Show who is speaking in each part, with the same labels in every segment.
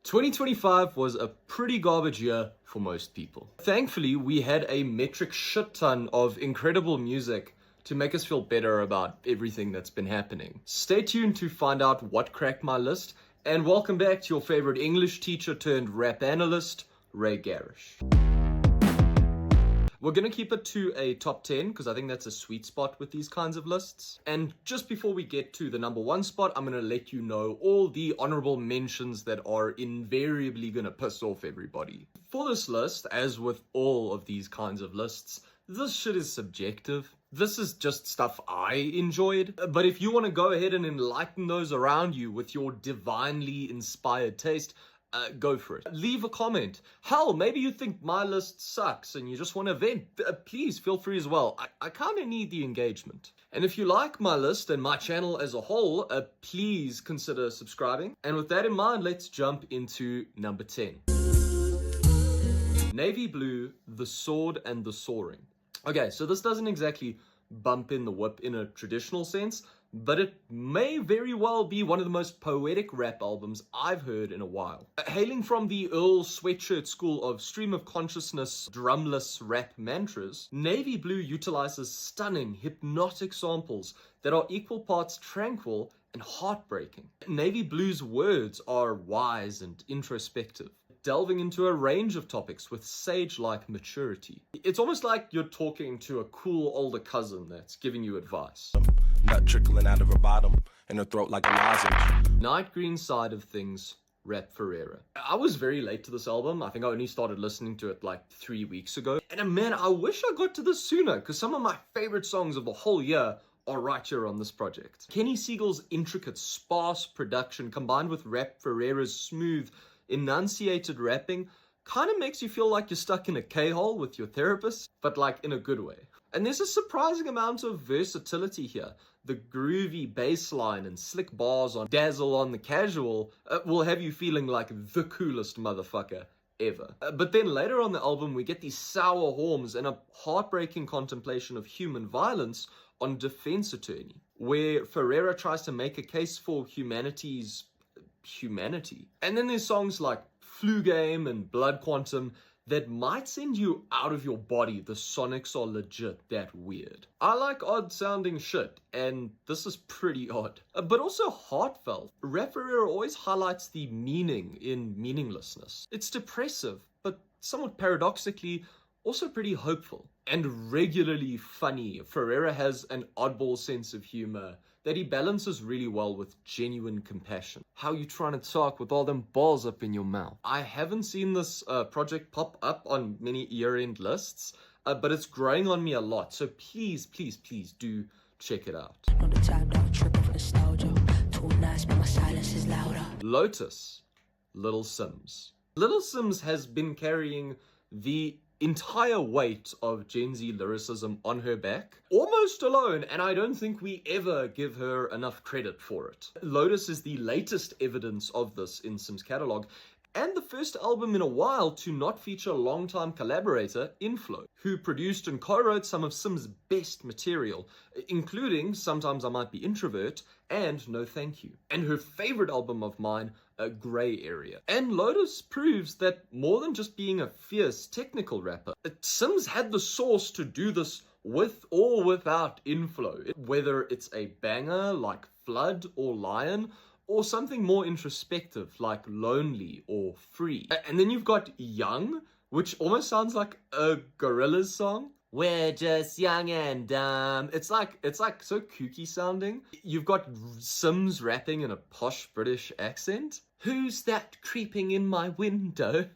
Speaker 1: 2025 was a pretty garbage year for most people. Thankfully, we had a metric shit ton of incredible music to make us feel better about everything that's been happening. Stay tuned to find out what cracked my list, and welcome back to your favorite English teacher turned rap analyst, Ray Garish. We're going to keep it to a top 10 because I think that's a sweet spot with these kinds of lists. And just before we get to the number one spot, I'm going to let you know all the honorable mentions that are invariably going to piss off everybody. For this list, as with all of these kinds of lists, this shit is subjective. This is just stuff I enjoyed. But if you want to go ahead and enlighten those around you with your divinely inspired taste, go for it. Leave a comment. Hell, maybe you think my list sucks and you just want to vent. Please feel free as well. I kind of need the engagement. And if you like my list and my channel as a whole, please consider subscribing. And with that in mind, let's jump into number 10. Navy Blue, The Sword and the Soaring. Okay, so this doesn't exactly bump in the whip in a traditional sense, but it may very well be one of the most poetic rap albums I've heard in a while. Hailing from the Earl Sweatshirt school of stream of consciousness, drumless rap mantras, Navy Blue utilizes stunning, hypnotic samples that are equal parts tranquil and heartbreaking. Navy Blue's words are wise and introspective, delving into a range of topics with sage-like maturity. It's almost like you're talking to a cool older cousin that's giving you advice.
Speaker 2: Nut trickling out of her bottom and her throat like a lozenge.
Speaker 1: Night Green Side of Things, Rap Ferreira. I was very late to this album. I think I only started listening to it like 3 weeks ago. And man, I wish I got to this sooner because some of my favorite songs of the whole year are right here on this project. Kenny Siegel's intricate, sparse production combined with Rap Ferreira's smooth, enunciated rapping kind of makes you feel like you're stuck in a K-hole with your therapist, but like in a good way. And there's a surprising amount of versatility here. The groovy bass line and slick bars on Dazzle on the Casual will have you feeling like the coolest motherfucker ever. But then later on the album, we get these sour horns and a heartbreaking contemplation of human violence on Defense Attorney, where Ferreira tries to make a case for humanity's humanity. And then there's songs like Flu Game and Blood Quantum that might send you out of your body. The sonics are legit that weird. I like odd sounding shit, and this is pretty odd, but also heartfelt. Rap Ferreira always highlights the meaning in meaninglessness. It's depressive, but somewhat paradoxically also pretty hopeful and regularly funny. Ferreira has an oddball sense of humor that he balances really well with genuine compassion. How you trying to talk with all them balls up in your mouth? I haven't seen this project pop up on many year-end lists, but it's growing on me a lot. So please, please, please do check it out. Lotus, Little Simz. Little Simz has been carrying the entire weight of Gen Z lyricism on her back, almost alone, and I don't think we ever give her enough credit for it. Lotus is the latest evidence of this in Simz' catalog, and the first album in a while to not feature longtime collaborator Inflo, who produced and co-wrote some of Simz' best material, including Sometimes I Might Be Introvert and No Thank You, and her favorite album of mine, A Grey Area. And Lotus proves that more than just being a fierce technical rapper, Simz had the sauce to do this with or without Inflo, whether it's a banger like Flood or Lion, or something more introspective like Lonely or Free. And then you've got Young, which almost sounds like a Gorillaz song. We're just young and dumb. It's like so kooky sounding. You've got Simz rapping in a posh British accent. Who's that creeping in my window?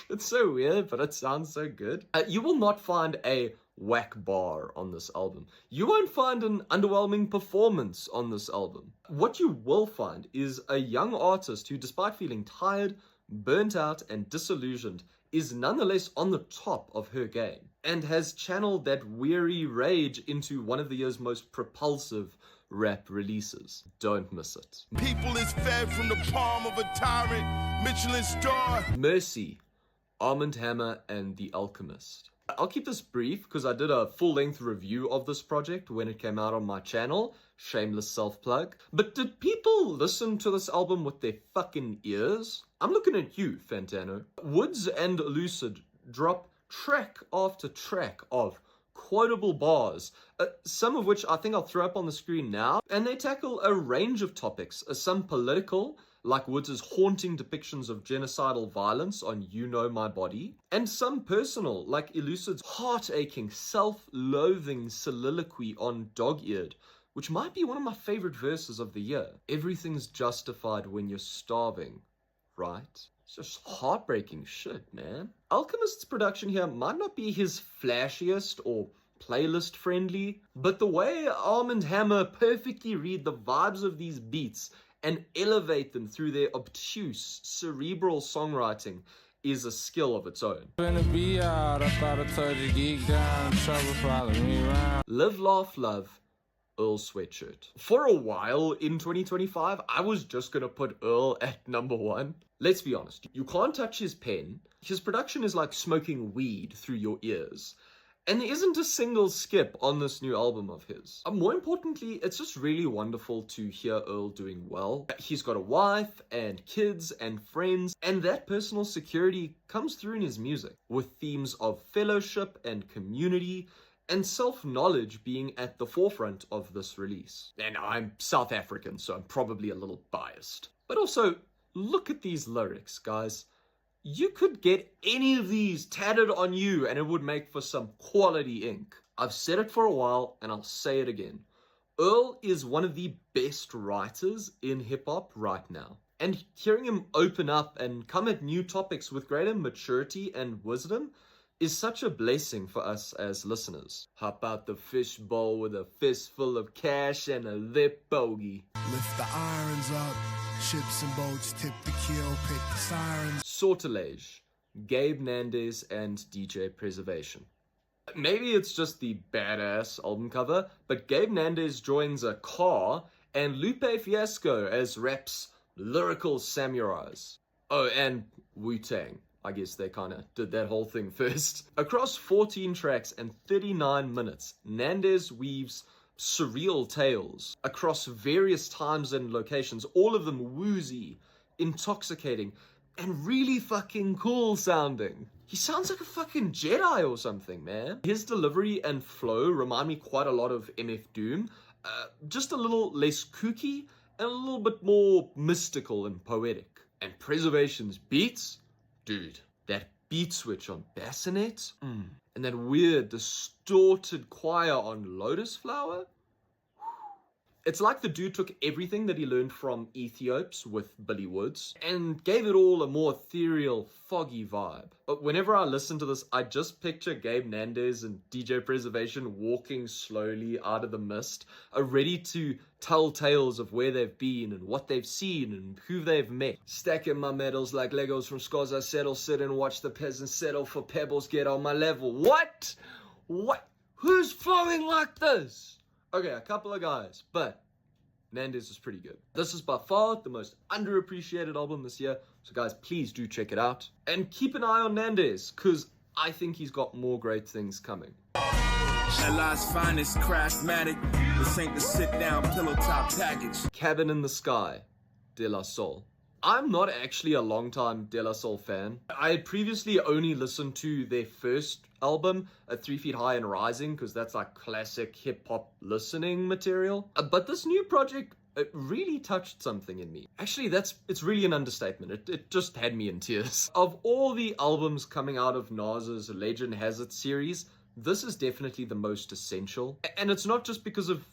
Speaker 1: It's so weird, but it sounds so good. You will not find a whack bar on this album. You won't find an underwhelming performance on this album. What you will find is a young artist who, despite feeling tired, burnt out, and disillusioned, is nonetheless on the top of her game and has channeled that weary rage into one of the year's most propulsive rap releases. Don't miss it.
Speaker 2: People is fed from the palm of a tyrant, Michelin star.
Speaker 1: Mercy, Armand Hammer and The Alchemist. I'll keep this brief because I did a full-length review of this project when it came out on my channel. Shameless self-plug. But did people listen to this album with their fucking ears? I'm looking at you, Fantano. Woods and Lucid drop track after track of quotable bars, some of which I think I'll throw up on the screen now, and they tackle a range of topics, some political, like Woods' haunting depictions of genocidal violence on You Know My Body, and some personal, like Elucid's heart-aching, self-loathing soliloquy on Dog-Eared, which might be one of my favorite verses of the year. Everything's justified when you're starving, right? It's just heartbreaking shit, man. Alchemist's production here might not be his flashiest or playlist friendly, but the way Armand Hammer perfectly read the vibes of these beats and elevate them through their obtuse, cerebral songwriting is a skill of its own. Live, Laugh, Love, Earl Sweatshirt. For a while in 2025, I was just gonna put Earl at number 1. Let's be honest, you can't touch his pen. His production is like smoking weed through your ears. And there isn't a single skip on this new album of his. More importantly, it's just really wonderful to hear Earl doing well. He's got a wife and kids and friends, and that personal security comes through in his music, with themes of fellowship and community, and self-knowledge being at the forefront of this release. And I'm South African, so I'm probably a little biased. But also, look at these lyrics, guys. You could get any of these tatted on you and it would make for some quality ink. I've said it for a while and I'll say it again. Earl is one of the best writers in hip-hop right now. And hearing him open up and come at new topics with greater maturity and wisdom is such a blessing for us as listeners. Hop out the fishbowl with a fistful of cash and a lip bogey.
Speaker 3: Lift the irons up, ships and boats tip the keel, pick the sirens.
Speaker 1: Sortilege, Gabe Nandez and DJ Preservation. Maybe it's just the badass album cover, but Gabe Nandez joins a car and Lupe Fiasco as rap's lyrical samurais. Oh, and Wu-Tang. I guess they kind of did that whole thing first. Across 14 tracks and 39 minutes, Nandez weaves surreal tales across various times and locations, all of them woozy, intoxicating, and really fucking cool sounding. He sounds like a fucking Jedi or something, man. His delivery and flow remind me quite a lot of MF Doom, just a little less kooky and a little bit more mystical and poetic. And Preservation's beats, dude, that beat switch on Bassinet, and that weird distorted choir on Lotus Flower. It's like the dude took everything that he learned from Ethiops with Billy Woods and gave it all a more ethereal, foggy vibe. But whenever I listen to this, I just picture Gabe Nandez and DJ Preservation walking slowly out of the mist, ready to tell tales of where they've been and what they've seen and who they've met. Stacking my medals like Legos from scores I settle, sit and watch the peasants settle for pebbles, get on my level. What? What? Who's flowing like this? Okay, a couple of guys, but Nandez is pretty good. This is by far the most underappreciated album this year, so guys, please do check it out. And keep an eye on Nandez, because I think he's got more great things coming.
Speaker 4: LI's finest craftmatic. This ain't the sit-down pillow top package.
Speaker 1: Cabin in the Sky, De La Soul. I'm not actually a longtime De La Soul fan. I had previously only listened to their first album, 3 Feet High and Rising, because that's like classic hip-hop listening material. But this new project, it really touched something in me. Actually, it's really an understatement. It just had me in tears. Of all the albums coming out of Nas's Legend Has It series, this is definitely the most essential. And it's not just because of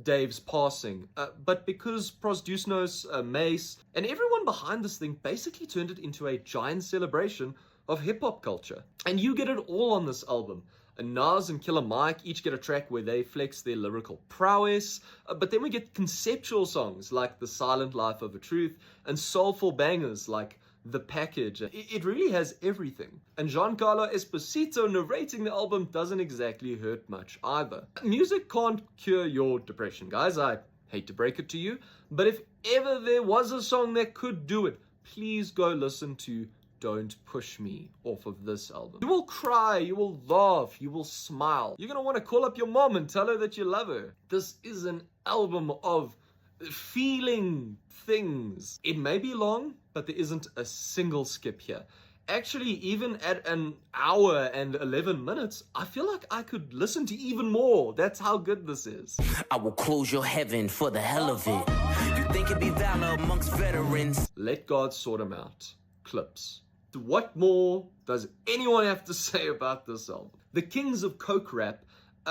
Speaker 1: Dave's passing, but because Pros Deucenos, Mace, and everyone behind this thing basically turned it into a giant celebration of hip-hop culture. And you get it all on this album. Nas and Killer Mike each get a track where they flex their lyrical prowess, but then we get conceptual songs like The Silent Life of a Truth and soulful bangers like The Package. It really has everything. And Giancarlo Esposito narrating the album doesn't exactly hurt much either. Music can't cure your depression, guys. I hate to break it to you, but if ever there was a song that could do it, please go listen to don't push me off of this album. You will cry, you will laugh, you will smile. You're gonna want to call up your mom and tell her that you love her. This is an album of feeling things. It may be long, but there isn't a single skip here. Actually, even at an hour and 11 minutes, I feel like I could listen to even more. That's how good this is.
Speaker 5: I will close your heaven for the hell of it. You think it'd be valor amongst veterans?
Speaker 1: Let God sort them out. Clips. What more does anyone have to say about this album? The Kings of Coke Rap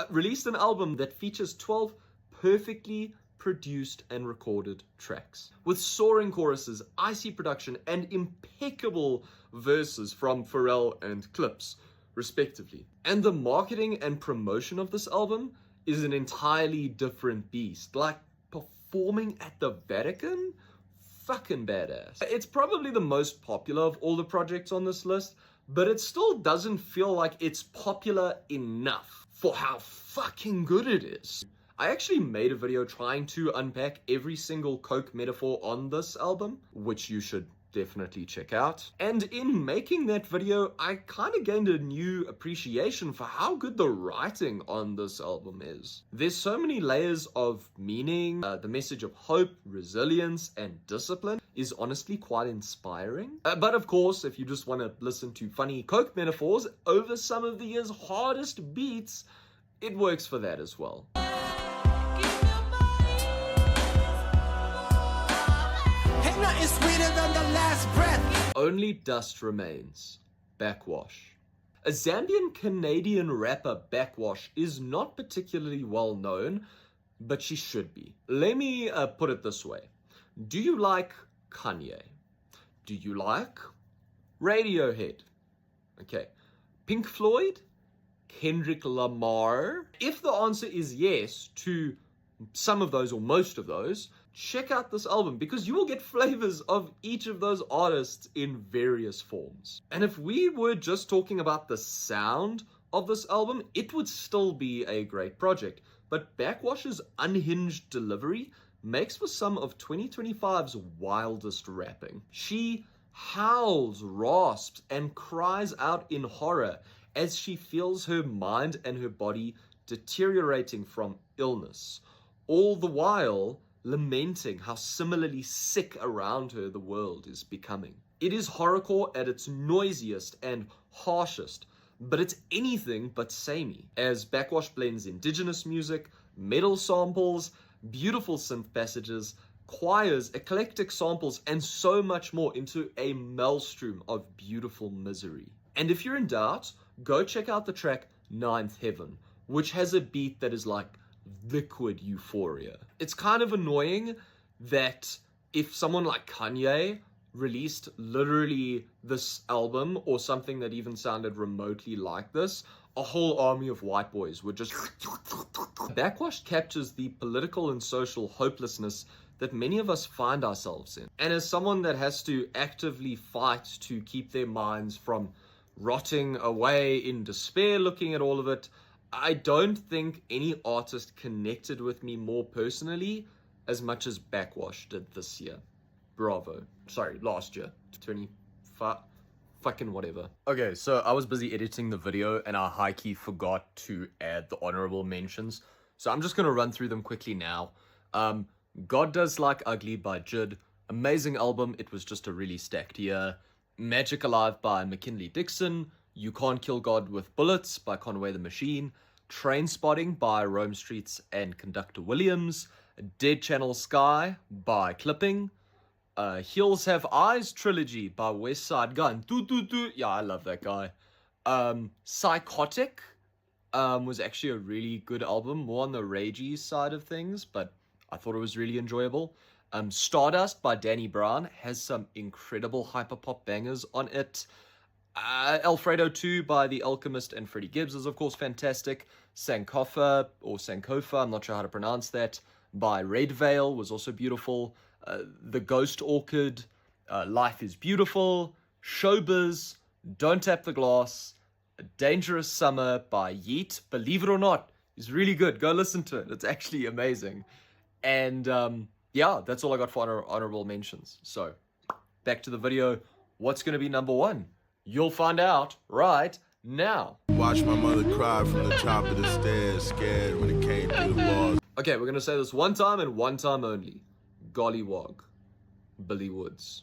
Speaker 1: released an album that features 12 perfectly produced and recorded tracks with soaring choruses, icy production, and impeccable verses from Pharrell and Clips, respectively. And the marketing and promotion of this album is an entirely different beast. Like performing at the Vatican? Fucking badass. It's probably the most popular of all the projects on this list, but it still doesn't feel like it's popular enough for how fucking good it is. I actually made a video trying to unpack every single Coke metaphor on this album, which you should definitely check out. And in making that video, I kind of gained a new appreciation for how good the writing on this album is. There's so many layers of meaning. The message of hope, resilience, and discipline is honestly quite inspiring. But of course, if you just want to listen to funny Coke metaphors over some of the year's hardest beats, it works for that as well.
Speaker 5: Nothing sweeter than the last breath.
Speaker 1: Only Dust Remains. Backwash. A Zambian-Canadian rapper, Backwash, is not particularly well known, but she should be. Let me put it this way. Do you like Kanye? Do you like Radiohead? Okay. Pink Floyd? Kendrick Lamar? If the answer is yes to some of those or most of those, check out this album because you will get flavors of each of those artists in various forms. And if we were just talking about the sound of this album, it would still be a great project. But Backwash's unhinged delivery makes for some of 2025's wildest rapping. She howls, rasps, and cries out in horror as she feels her mind and her body deteriorating from illness, all the while lamenting how similarly sick around her the world is becoming. It is horrorcore at its noisiest and harshest, but it's anything but samey, as Backwash blends indigenous music, metal samples, beautiful synth passages, choirs, eclectic samples, and so much more into a maelstrom of beautiful misery. And if you're in doubt, go check out the track Ninth Heaven, which has a beat that is like liquid euphoria. It's kind of annoying that if someone like Kanye released literally this album or something that even sounded remotely like this, a whole army of white boys would just... Backwash captures the political and social hopelessness that many of us find ourselves in. And as someone that has to actively fight to keep their minds from rotting away in despair looking at all of it, I don't think any artist connected with me more personally as much as Backwash did this year. Bravo. Sorry, last year. 25. Fucking whatever. Okay, so I was busy editing the video and I high-key forgot to add the honorable mentions. So I'm just going to run through them quickly now. God Does Like Ugly by Jid. Amazing album. It was just a really stacked year. Magic Alive by McKinley Dixon. You Can't Kill God with Bullets by Conway the Machine. Trainspotting by Rome Streets and Conductor Williams. Dead Channel Sky by Clipping. Heels Have Eyes trilogy by West Side Gun. Yeah, I love that guy. Psychotic was actually a really good album, more on the ragey side of things, but I thought it was really enjoyable. Stardust by Danny Brown has some incredible hyperpop bangers on it. Alfredo 2 by The Alchemist and Freddie Gibbs is of course fantastic. Sankofa, or Sankofa, I'm not sure how to pronounce that, by Red Veil was also beautiful. The Ghost Orchid, Life is Beautiful. Showbiz, Don't Tap the Glass. Dangerous Summer by Yeet, believe it or not, is really good. Go listen to it. It's actually amazing. And yeah, that's all I got for honorable mentions. So, back to the video. what's going to be number one? You'll find out right now.
Speaker 3: Watch my mother cry from the top of the stairs, scared when it came through the walls.
Speaker 1: Okay, we're going to say this one time and one time only. Gollywog. Billy Woods.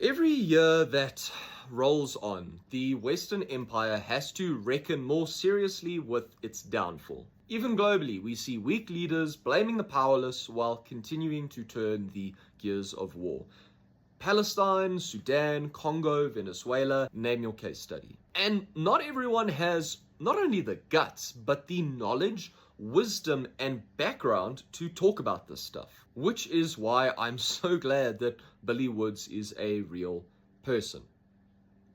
Speaker 1: Every year that rolls on, the Western Empire has to reckon more seriously with its downfall. Even globally, we see weak leaders blaming the powerless while continuing to turn the gears of war. Palestine, Sudan, Congo, Venezuela, name your case study. And not everyone has not only the guts, but the knowledge, wisdom, and background to talk about this stuff. Which is why I'm so glad that Billy Woods is a real person.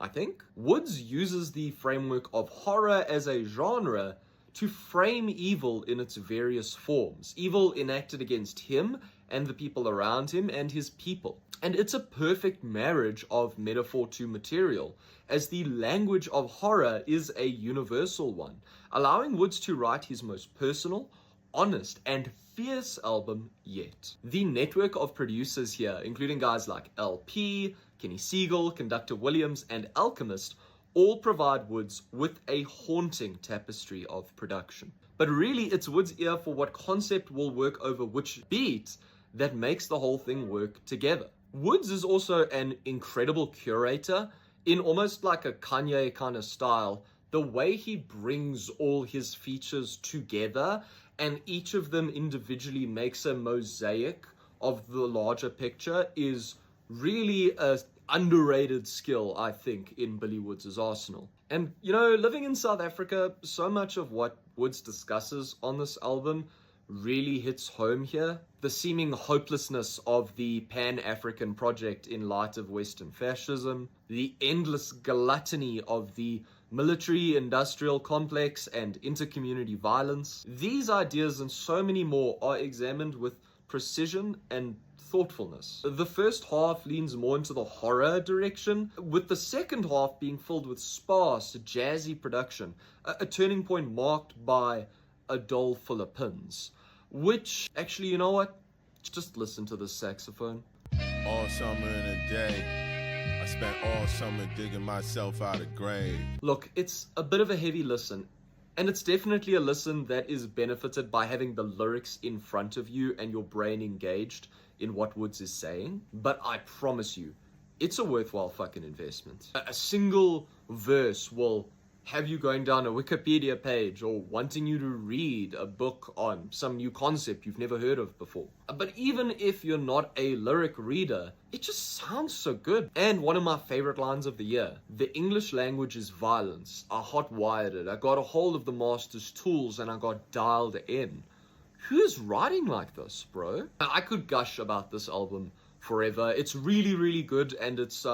Speaker 1: I think Woods uses the framework of horror as a genre to frame evil in its various forms. Evil enacted against him and the people around him and his people. And it's a perfect marriage of metaphor to material, as the language of horror is a universal one, allowing Woods to write his most personal, honest, and fierce album yet. The network of producers here, including guys like LP, Kenny Siegel, Conductor Williams, and Alchemist, all provide Woods with a haunting tapestry of production. But really, it's Woods' ear for what concept will work over which beat that makes the whole thing work together. Woods is also an incredible curator in almost like a Kanye kind of style. The way he brings all his features together and each of them individually makes a mosaic of the larger picture is really a underrated skill, I think, in Billy Woods' arsenal. And, you know, living in South Africa, so much of what Woods discusses on this album really hits home here. The seeming hopelessness of the Pan-African project in light of Western fascism, the endless gluttony of the military-industrial complex and inter-community violence. These ideas and so many more are examined with precision and thoughtfulness. The first half leans more into the horror direction, with the second half being filled with sparse, jazzy production, a turning point marked by a doll full of pins. Which, actually, you know what? Just listen to the saxophone.
Speaker 3: All summer in a day, I spent all summer digging myself out of grave.
Speaker 1: Look, it's a bit of a heavy listen, and it's definitely a listen that is benefited by having the lyrics in front of you and your brain engaged in what Woods is saying. But I promise you, it's a worthwhile fucking investment. A single verse will have you going down a Wikipedia page or wanting you to read a book on some new concept you've never heard of before. But even if you're not a lyric reader, it just sounds so good. And one of my favorite lines of the year, the English language is violence. I hot-wired it. I got a hold of the master's tools and I got dialed in. Who's writing like this, bro? I could gush about this album forever. It's really, really good, and it's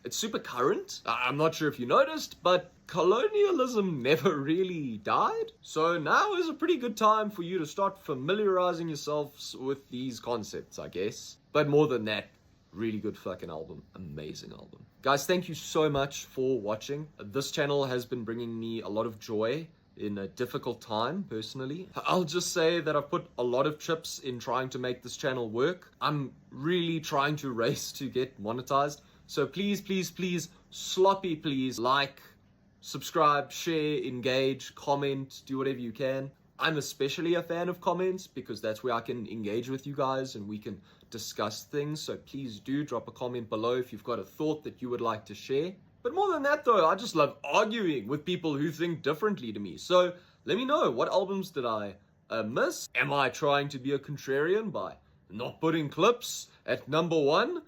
Speaker 1: super current. I'm not sure if you noticed, but colonialism never really died. So now is a pretty good time for you to start familiarizing yourselves with these concepts, I guess. But more than that, really good fucking album. Amazing album. Guys, thank you so much for watching. This channel has been bringing me a lot of joy in a difficult time, personally. I'll just say that I've put a lot of chips in trying to make this channel work. I'm really trying to race to get monetized. So please, please, please, sloppy please, like, subscribe, share, engage, comment, do whatever you can. I'm especially a fan of comments because that's where I can engage with you guys and we can discuss things. So please do drop a comment below if you've got a thought that you would like to share. But more than that though, I just love arguing with people who think differently to me. So let me know, what albums did I miss? Am I trying to be a contrarian by not putting clips at number 1?